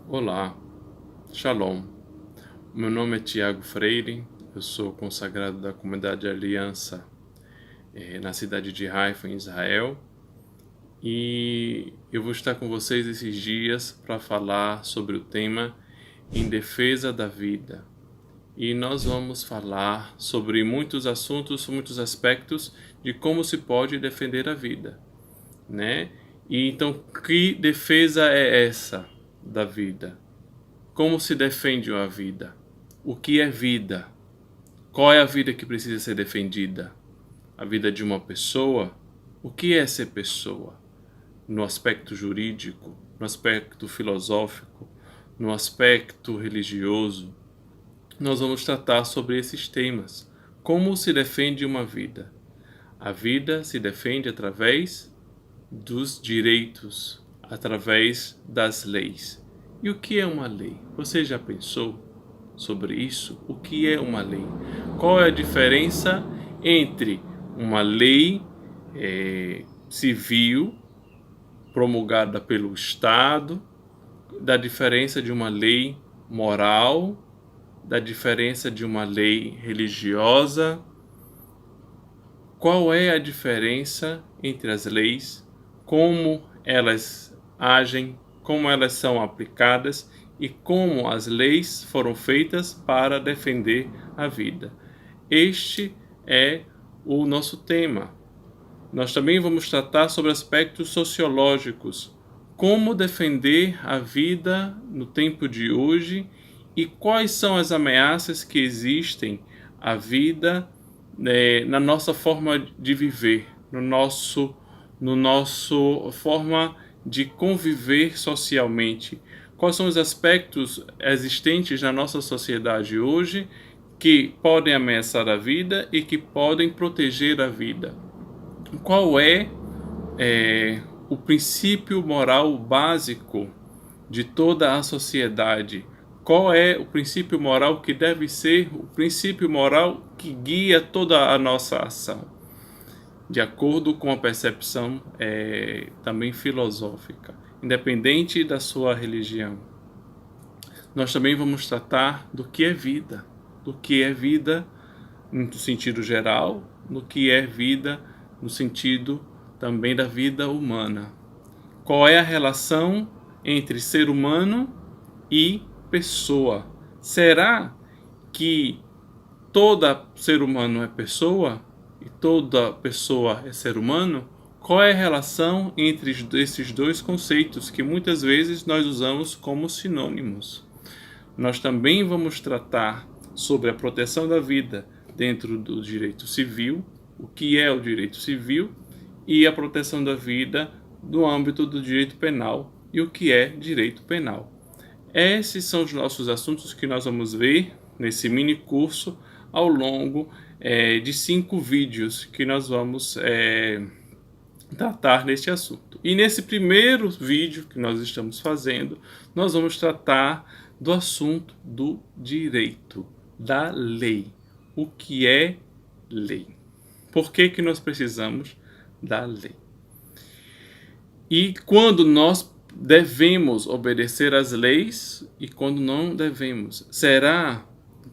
Olá, Shalom. Meu nome é Tiago Freire, eu sou consagrado da Comunidade Aliança na cidade de Haifa, em Israel, e eu vou estar com vocês esses dias para falar sobre o tema Em Defesa da Vida. E nós vamos falar sobre muitos assuntos, muitos aspectos de como se pode defender a vida, né? E então, que defesa é essa da vida? Como se defende a vida? O que é vida? Qual é a vida que precisa ser defendida? A vida de uma pessoa? O que é ser pessoa? No aspecto jurídico, no aspecto filosófico, no aspecto religioso. Nós vamos tratar sobre esses temas. Como se defende uma vida? A vida se defende através dos direitos, através das leis. E o que é uma lei? Você já pensou sobre isso? O que é uma lei? Qual é a diferença entre uma lei civil promulgada pelo Estado, da diferença de uma lei moral, da diferença de uma lei religiosa? Qual é a diferença entre as leis, como elas agem, como elas são aplicadas e como as leis foram feitas para defender a vida? Este é o nosso tema. Nós também vamos tratar sobre aspectos sociológicos, como defender a vida no tempo de hoje e quais são as ameaças que existem à vida na nossa forma de viver, no nosso forma de conviver socialmente. Quais são os aspectos existentes na nossa sociedade hoje que podem ameaçar a vida e que podem proteger a vida? Qual é o princípio moral básico de toda a sociedade? Qual é o princípio moral que deve ser o princípio moral que guia toda a nossa ação? De acordo com a percepção também filosófica, independente da sua religião. Nós também vamos tratar do que é vida no sentido geral, no que é vida no sentido também da vida humana. Qual é a relação entre ser humano e pessoa? Será que todo ser humano é pessoa e toda pessoa é ser humano? Qual é a relação entre esses dois conceitos que muitas vezes nós usamos como sinônimos? Nós também vamos tratar sobre a proteção da vida dentro do direito civil, o que é o direito civil, e a proteção da vida no âmbito do direito penal e o que é direito penal. Esses são os nossos assuntos que nós vamos ver nesse mini curso ao longo de 5 vídeos que nós vamos tratar neste assunto. E nesse primeiro vídeo que nós estamos fazendo, nós vamos tratar do assunto do direito, da lei. O que é lei? Por que nós precisamos da lei? E quando nós devemos obedecer às leis e quando não devemos? Será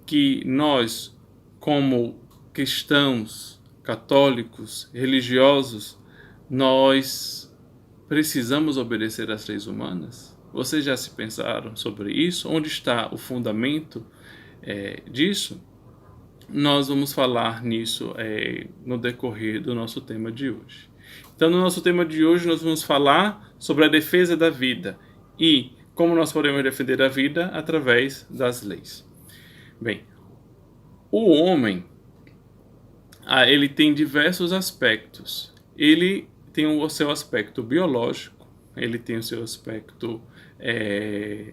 que nós, como cristãos, católicos, religiosos, nós precisamos obedecer às leis humanas? Vocês já se pensaram sobre isso? Onde está o fundamento disso? Nós vamos falar nisso no decorrer do nosso tema de hoje. Então, no nosso tema de hoje, nós vamos falar sobre a defesa da vida e como nós podemos defender a vida através das leis. Bem, o homem, ele tem diversos aspectos. Ele tem o seu aspecto biológico, ele tem o seu aspecto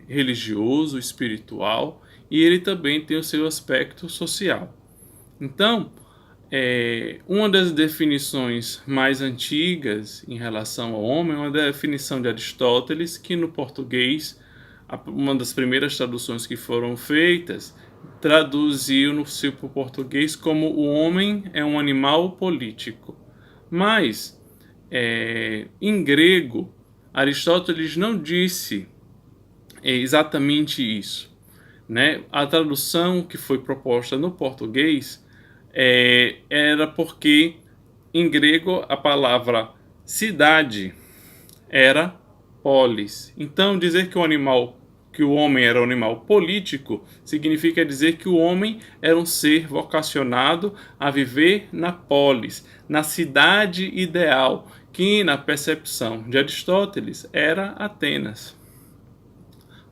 religioso, espiritual, e ele também tem o seu aspecto social. Então, uma das definições mais antigas em relação ao homem é uma definição de Aristóteles, que no português, uma das primeiras traduções que foram feitas, traduziu no seu português como o homem é um animal político. Mas, em grego, Aristóteles não disse é exatamente isso, né? A tradução que foi proposta no português era porque em grego a palavra cidade era polis. Então dizer que o homem era um animal político significa dizer que o homem era um ser vocacionado a viver na polis, na cidade ideal, que na percepção de Aristóteles era Atenas.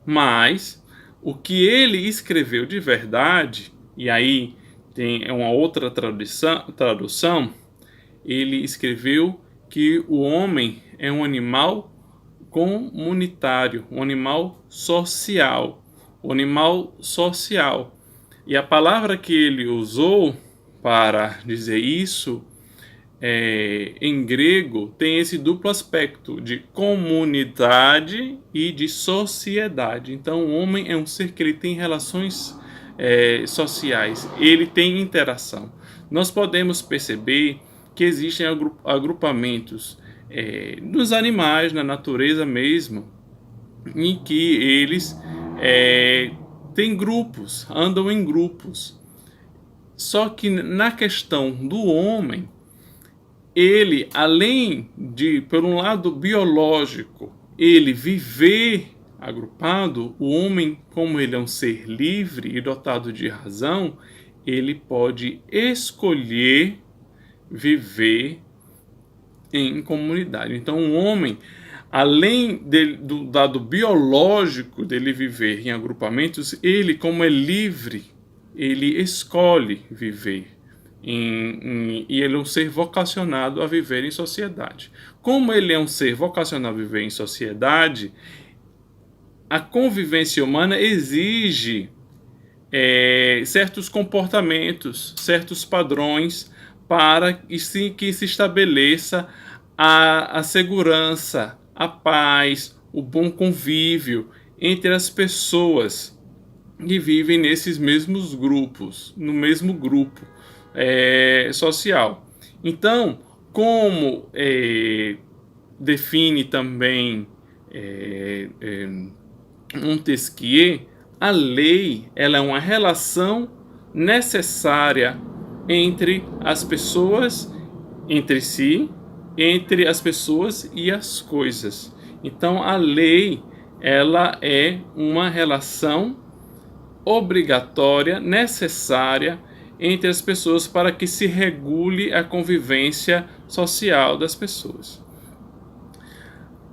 Mas o que ele escreveu de verdade, e aí tem uma outra tradução, ele escreveu que o homem é um animal comunitário, um animal social, um animal social. E a palavra que ele usou para dizer isso em grego tem esse duplo aspecto de comunidade e de sociedade. Então o homem é um ser que ele tem relações sociais, ele tem interação. Nós podemos perceber que existem agrupamentos dos animais, na natureza mesmo, em que eles têm grupos, andam em grupos. Só que na questão do homem, ele, além de, por um lado biológico, ele viver agrupado, o homem, como ele é um ser livre e dotado de razão, ele pode escolher viver em comunidade. Então, o homem, além do dado biológico dele viver em agrupamentos, ele, como é livre, ele escolhe viver e ele é um ser vocacionado a viver em sociedade. Como ele é um ser vocacionado a viver em sociedade, a convivência humana exige certos comportamentos, certos padrões para que se estabeleça a segurança, a paz, o bom convívio entre as pessoas que vivem nesses mesmos grupos, no mesmo grupo social. Então, como define também Montesquieu, a lei ela é uma relação necessária entre as pessoas, entre si, entre as pessoas e as coisas. Então, a lei ela é uma relação obrigatória, necessária entre as pessoas para que se regule a convivência social das pessoas.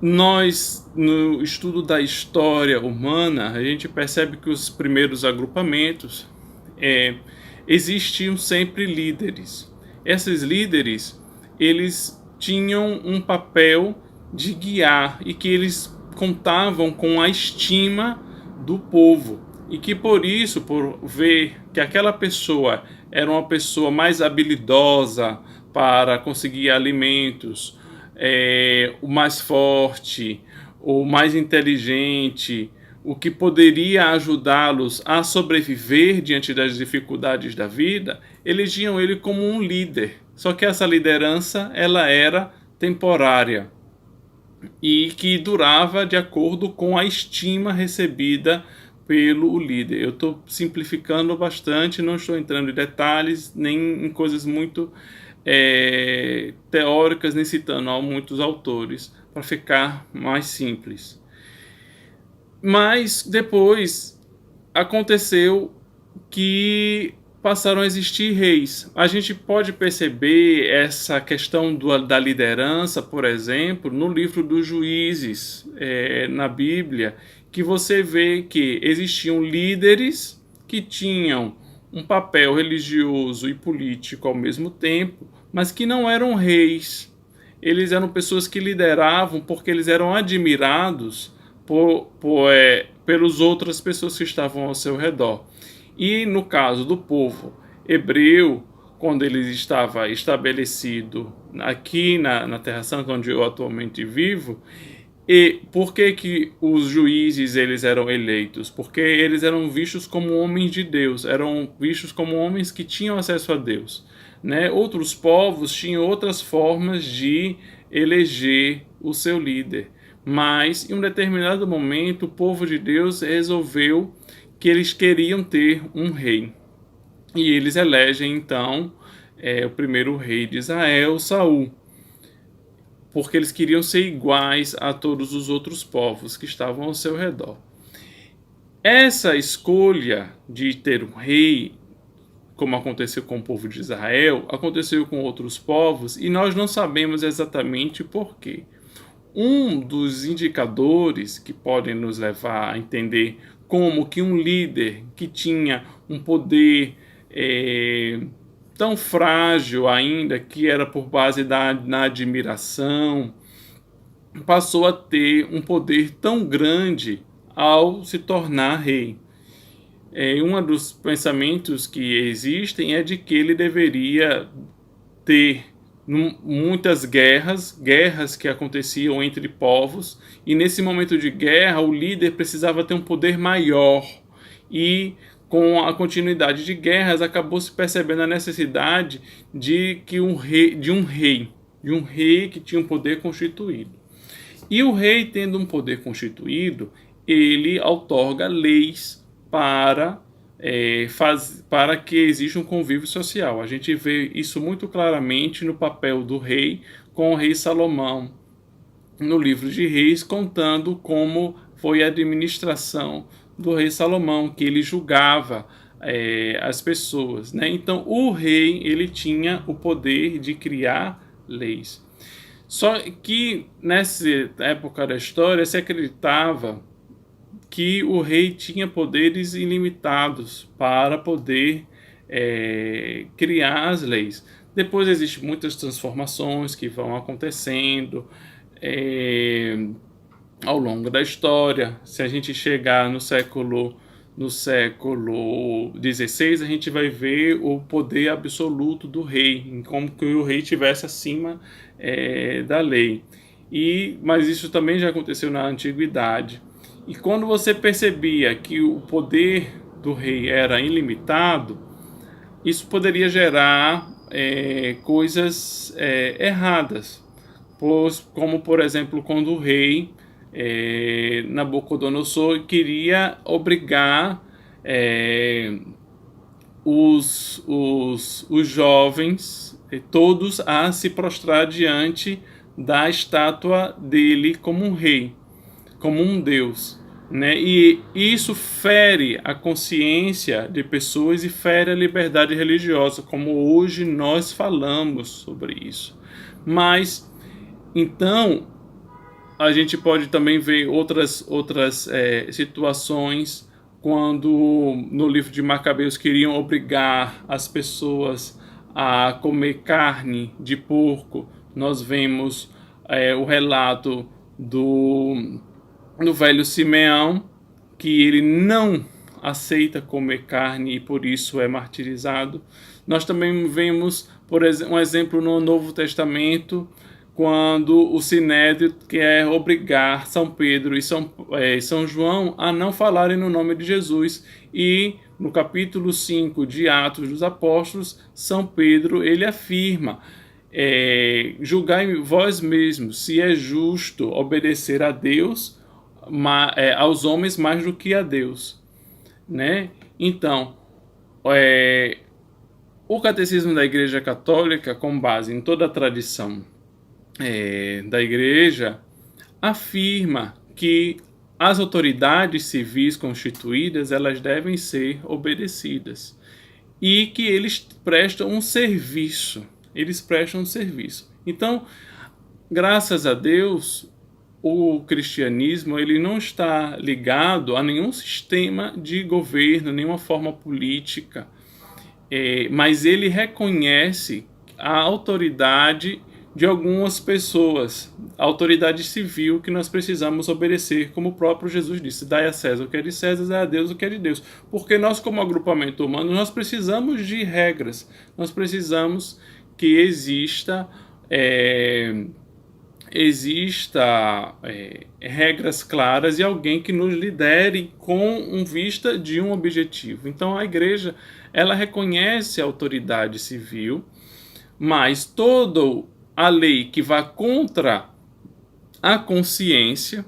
Nós, no estudo da história humana, a gente percebe que os primeiros agrupamentos existiam sempre líderes. Esses líderes, eles tinham um papel de guiar e que eles contavam com a estima do povo. E que por isso, por ver que aquela pessoa era uma pessoa mais habilidosa para conseguir alimentos, o mais forte, o mais inteligente, o que poderia ajudá-los a sobreviver diante das dificuldades da vida, elegiam ele como um líder. Só que essa liderança ela era temporária e que durava de acordo com a estima recebida pelo líder. Eu estou simplificando bastante, não estou entrando em detalhes, nem em coisas muito teóricas, nem citando muitos autores, para ficar mais simples. Mas depois aconteceu que passaram a existir reis. A gente pode perceber essa questão da liderança, por exemplo, no livro dos Juízes, na Bíblia, que você vê que existiam líderes que tinham um papel religioso e político ao mesmo tempo, mas que não eram reis. Eles eram pessoas que lideravam porque eles eram admirados pelas outras pessoas que estavam ao seu redor. E no caso do povo hebreu, quando ele estava estabelecido aqui na Terra Santa, onde eu atualmente vivo, e por que os juízes eles eram eleitos? Porque eles eram vistos como homens de Deus, eram vistos como homens que tinham acesso a Deus, né? Outros povos tinham outras formas de eleger o seu líder, Mas, em um determinado momento, o povo de Deus resolveu que eles queriam ter um rei. E eles elegem, então, o primeiro rei de Israel, Saul, porque eles queriam ser iguais a todos os outros povos que estavam ao seu redor. Essa escolha de ter um rei, como aconteceu com o povo de Israel, aconteceu com outros povos, e nós não sabemos exatamente por quê. Um dos indicadores que podem nos levar a entender como que um líder que tinha um poder tão frágil ainda, que era por base na admiração, passou a ter um poder tão grande ao se tornar rei. Um dos pensamentos que existem é de que ele deveria ter muitas guerras que aconteciam entre povos, e nesse momento de guerra o líder precisava ter um poder maior, e com a continuidade de guerras acabou se percebendo a necessidade de um rei que tinha um poder constituído. E o rei, tendo um poder constituído, ele outorga leis para que exista um convívio social. A gente vê isso muito claramente no papel do rei com o rei Salomão, no livro de Reis, contando como foi a administração do rei Salomão, que ele julgava as pessoas, né? Então o rei, ele tinha o poder de criar leis. Só que nessa época da história se acreditava que o rei tinha poderes ilimitados para poder criar as leis. Depois existem muitas transformações que vão acontecendo ao longo da história. Se a gente chegar no século XVI, a gente vai ver o poder absoluto do rei, como que o rei estivesse acima da lei. Mas isso também já aconteceu na antiguidade. E quando você percebia que o poder do rei era ilimitado, isso poderia gerar coisas erradas, como, por exemplo, quando o rei Nabucodonosor queria obrigar os jovens todos a se prostrar diante da estátua dele como um rei, como um deus, né? E isso fere a consciência de pessoas e fere a liberdade religiosa, como hoje nós falamos sobre isso. Mas, então, a gente pode também ver outras situações, quando no livro de Macabeus queriam obrigar as pessoas a comer carne de porco. Nós vemos o relato do velho Simeão, que ele não aceita comer carne e por isso é martirizado. Nós também vemos, por exemplo, um exemplo no Novo Testamento, quando o Sinédrio quer obrigar São Pedro e São João a não falarem no nome de Jesus. E no capítulo 5 de Atos dos Apóstolos, São Pedro ele afirma: julgai vós mesmos se é justo obedecer a Deus, aos homens mais do que a Deus, né? Então, o Catecismo da Igreja Católica, com base em toda a tradição da Igreja, afirma que as autoridades civis constituídas elas devem ser obedecidas e que eles prestam um serviço. Então, graças a Deus, o cristianismo ele não está ligado a nenhum sistema de governo, nenhuma forma política, mas ele reconhece a autoridade de algumas pessoas, a autoridade civil que nós precisamos obedecer, como o próprio Jesus disse: dai a César o que é de César, dai a Deus o que é de Deus. Porque nós, como agrupamento humano, nós precisamos de regras, nós precisamos que exista regras claras e alguém que nos lidere com vista de um objetivo. Então a igreja ela reconhece a autoridade civil, mas toda a lei que vá contra a consciência,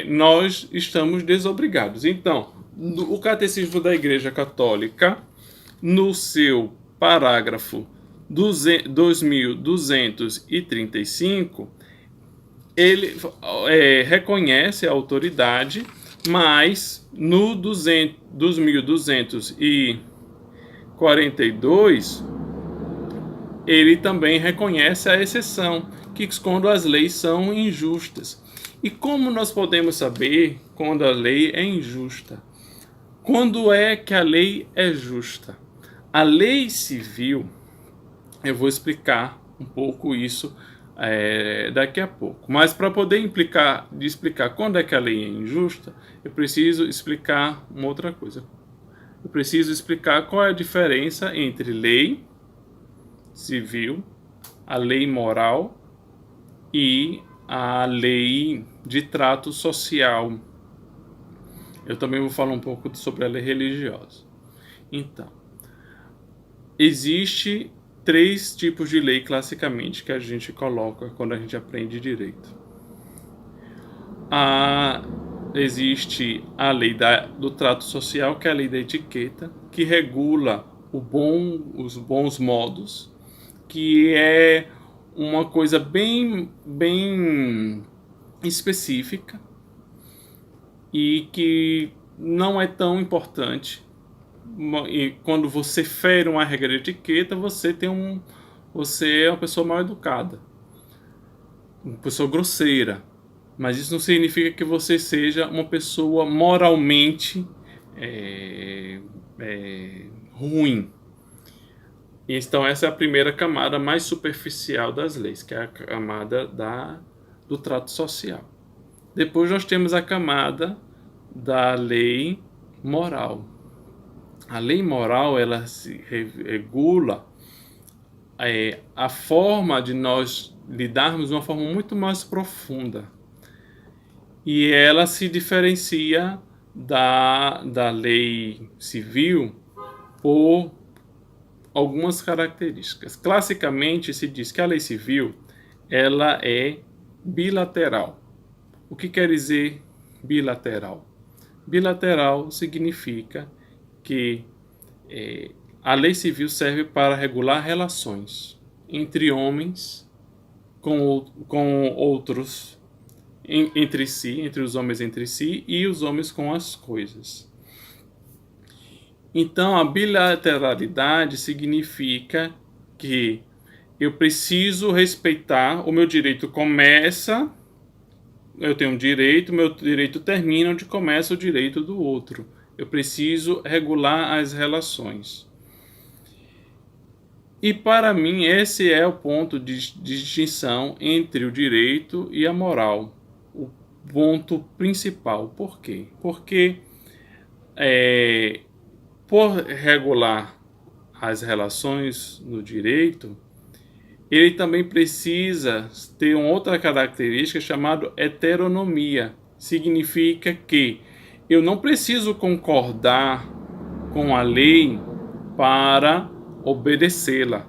nós estamos desobrigados. Então, o Catecismo da Igreja Católica, no seu parágrafo 2235, ele reconhece a autoridade, mas no 2242 ele também reconhece a exceção, que quando as leis são injustas. E como nós podemos saber quando a lei é injusta? Quando é que a lei é justa? A lei civil, eu vou explicar um pouco isso daqui a pouco. Mas para poder explicar quando é que a lei é injusta, eu preciso explicar uma outra coisa. Eu preciso explicar qual é a diferença entre lei civil, a lei moral e a lei de trato social. Eu também vou falar um pouco sobre a lei religiosa. Então, existe 3 tipos de lei classicamente que a gente coloca quando a gente aprende direito. Existe a lei do trato social, que é a lei da etiqueta, que regula os bons modos, que é uma coisa bem específica e que não é tão importante. E quando você fere uma regra de etiqueta, você é uma pessoa mal educada, uma pessoa grosseira. Mas isso não significa que você seja uma pessoa moralmente ruim. Então essa é a primeira camada mais superficial das leis, que é a camada do trato social. Depois nós temos a camada da lei moral. A lei moral, ela se regula a forma de nós lidarmos de uma forma muito mais profunda. E ela se diferencia da lei civil por algumas características. Classicamente se diz que a lei civil ela é bilateral. O que quer dizer bilateral? Bilateral significa que a lei civil serve para regular relações entre homens com outros entre si, entre os homens entre si e os homens com as coisas. Então, a bilateralidade significa que eu preciso respeitar, o meu direito começa, eu tenho um direito, meu direito termina onde começa o direito do outro. Eu preciso regular as relações. E para mim esse é o ponto de distinção entre o direito e a moral. O ponto principal. Por quê? Porque por regular as relações no direito, ele também precisa ter uma outra característica chamada heteronomia. Significa que eu não preciso concordar com a lei para obedecê-la.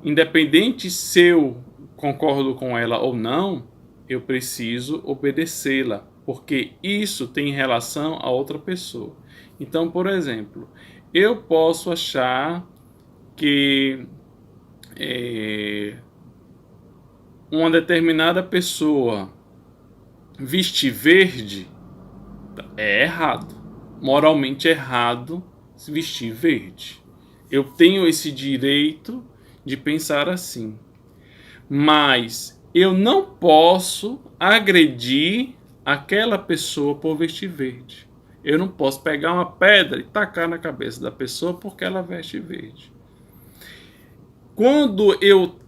Independente se eu concordo com ela ou não, eu preciso obedecê-la, porque isso tem relação a outra pessoa. Então, por exemplo, eu posso achar que uma determinada pessoa vestir verde é errado, moralmente errado vestir verde. Eu tenho esse direito de pensar assim, mas eu não posso agredir aquela pessoa por vestir verde. Eu não posso pegar uma pedra e tacar na cabeça da pessoa porque ela veste verde. Quando eu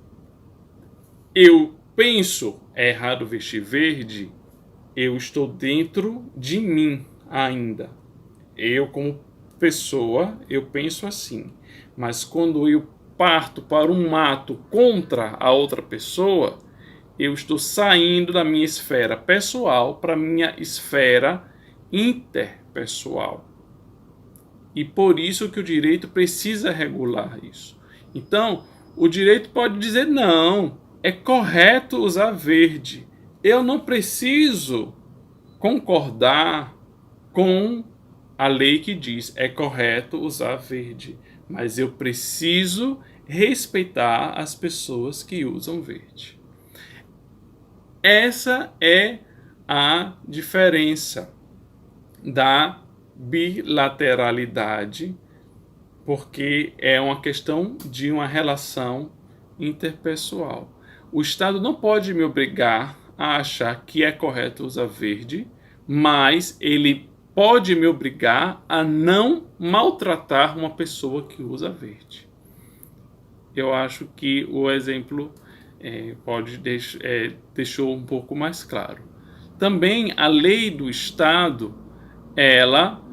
penso é errado vestir verde, eu estou dentro de mim ainda. Eu, como pessoa, eu penso assim. Mas quando eu parto para um ato contra a outra pessoa, eu estou saindo da minha esfera pessoal para a minha esfera interpessoal. E por isso que o direito precisa regular isso. Então, o direito pode dizer não. é correto usar verde. Eu não preciso concordar com a lei que diz é correto usar verde, mas eu preciso respeitar as pessoas que usam verde. Essa é a diferença da bilateralidade, porque é uma questão de uma relação interpessoal. O Estado não pode me obrigar a achar que é correto usar verde, mas ele pode me obrigar a não maltratar uma pessoa que usa verde. Eu acho que o exemplo deixou um pouco mais claro. Também a lei do Estado, ela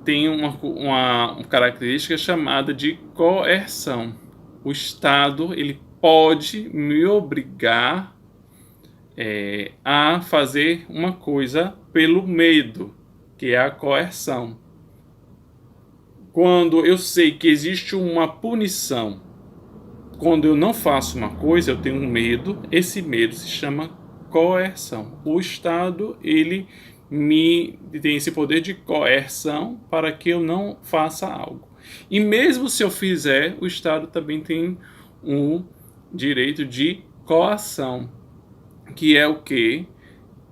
tem uma característica chamada de coerção. O Estado ele pode me obrigar a fazer uma coisa pelo medo, que é a coerção. Quando eu sei que existe uma punição, quando eu não faço uma coisa, eu tenho um medo, esse medo se chama coerção. O Estado, ele tem esse poder de coerção para que eu não faça algo. E mesmo se eu fizer, o Estado também tem um direito de coação, que é o quê?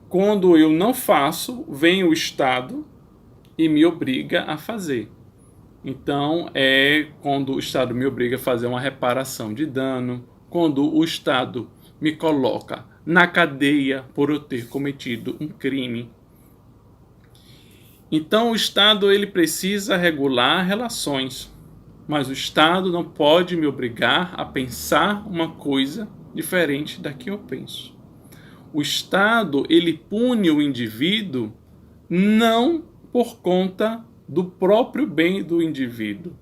Quando eu não faço, vem o Estado e me obriga a fazer. Então, é quando o Estado me obriga a fazer uma reparação de dano, quando o Estado me coloca na cadeia por eu ter cometido um crime. Então, o Estado ele precisa regular relações, mas o Estado não pode me obrigar a pensar uma coisa diferente da que eu penso. O Estado ele pune o indivíduo não por conta do próprio bem do indivíduo,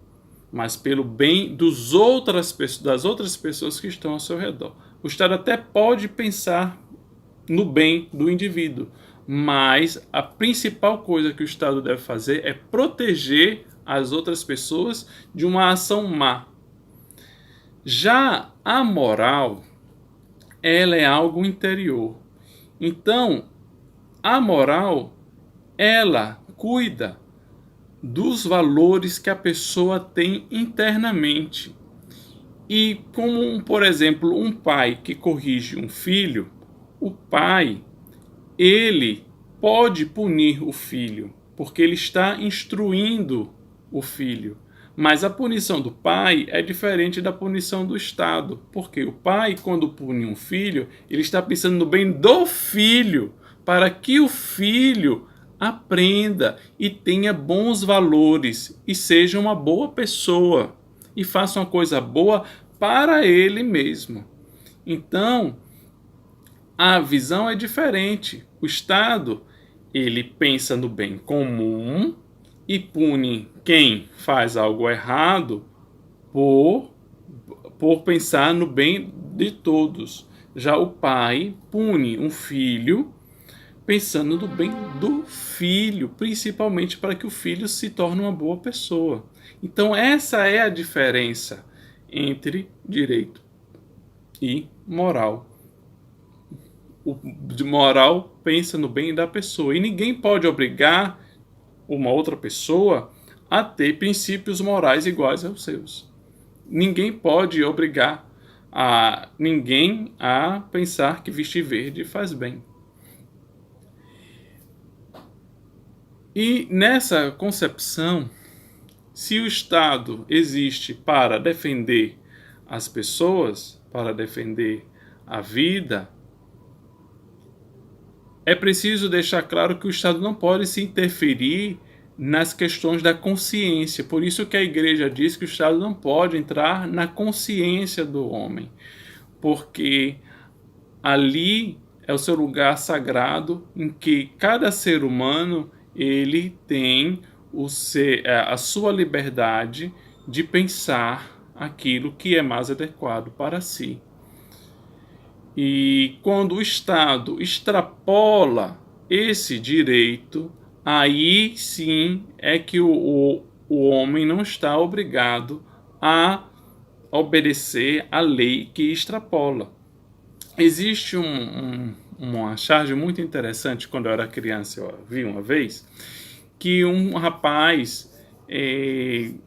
mas pelo bem das outras pessoas que estão ao seu redor. O Estado até pode pensar no bem do indivíduo, mas a principal coisa que o Estado deve fazer é proteger as outras pessoas de uma ação má. Já a moral, ela é algo interior. Então, a moral, ela cuida dos valores que a pessoa tem internamente. E como, por exemplo, um pai que corrige um filho, o pai, ele pode punir o filho, porque ele está instruindo o filho. Mas a punição do pai é diferente da punição do Estado, porque o pai, quando pune um filho, ele está pensando no bem do filho, para que o filho aprenda e tenha bons valores e seja uma boa pessoa e faça uma coisa boa para ele mesmo. Então, a visão é diferente. O Estado, ele pensa no bem comum e pune quem faz algo errado por pensar no bem de todos. Já o pai pune um filho pensando no bem do filho, principalmente para que o filho se torne uma boa pessoa. Então essa é a diferença entre direito e moral. O de moral pensa no bem da pessoa e ninguém pode obrigar uma outra pessoa a ter princípios morais iguais aos seus. Ninguém pode obrigar a ninguém a pensar que vestir verde faz bem. E nessa concepção, se o Estado existe para defender as pessoas, para defender a vida, é preciso deixar claro que o Estado não pode se interferir nas questões da consciência. Por isso que a Igreja diz que o Estado não pode entrar na consciência do homem, porque ali é o seu lugar sagrado em que cada ser humano ele tem a sua liberdade de pensar aquilo que é mais adequado para si. E quando o Estado extrapola esse direito, aí sim é que o homem não está obrigado a obedecer à lei que extrapola. Existe uma charge muito interessante, quando eu era criança, eu vi uma vez, que um rapaz,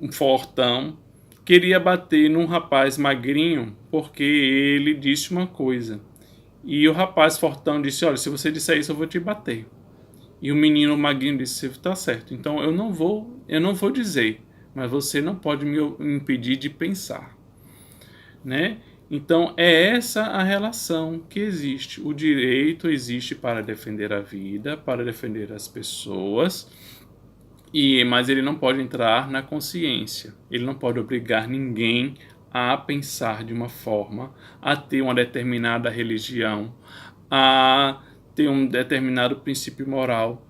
um fortão, queria bater num rapaz magrinho porque ele disse uma coisa. E o rapaz fortão disse: olha, se você disser isso, eu vou te bater. E o menino magrinho disse: tá certo, então eu não vou dizer, mas você não pode me impedir de pensar, né? Então é essa a relação que existe. O direito existe para defender a vida, para defender as pessoas, mas ele não pode entrar na consciência. Ele não pode obrigar ninguém a pensar de uma forma, a ter uma determinada religião, a ter um determinado princípio moral.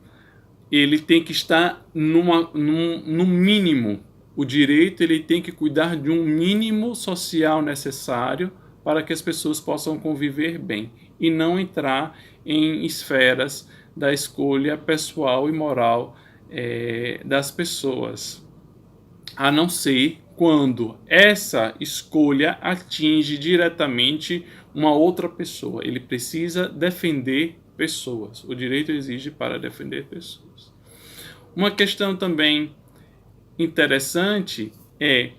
Ele tem que estar no mínimo. O direito ele tem que cuidar de um mínimo social necessário para que as pessoas possam conviver bem e não entrar em esferas da escolha pessoal e moral das pessoas, a não ser quando essa escolha atinge diretamente uma outra pessoa. Ele precisa defender pessoas. O direito exige para defender pessoas. Uma questão também interessante é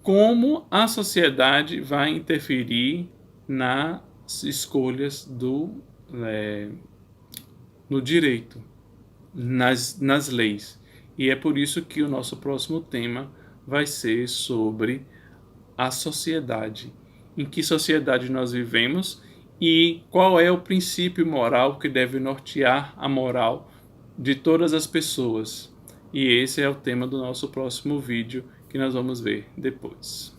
como a sociedade vai interferir nas escolhas no direito, nas leis. E é por isso que o nosso próximo tema vai ser sobre a sociedade. Em que sociedade nós vivemos e qual é o princípio moral que deve nortear a moral de todas as pessoas. E esse é o tema do nosso próximo vídeo que nós vamos ver depois.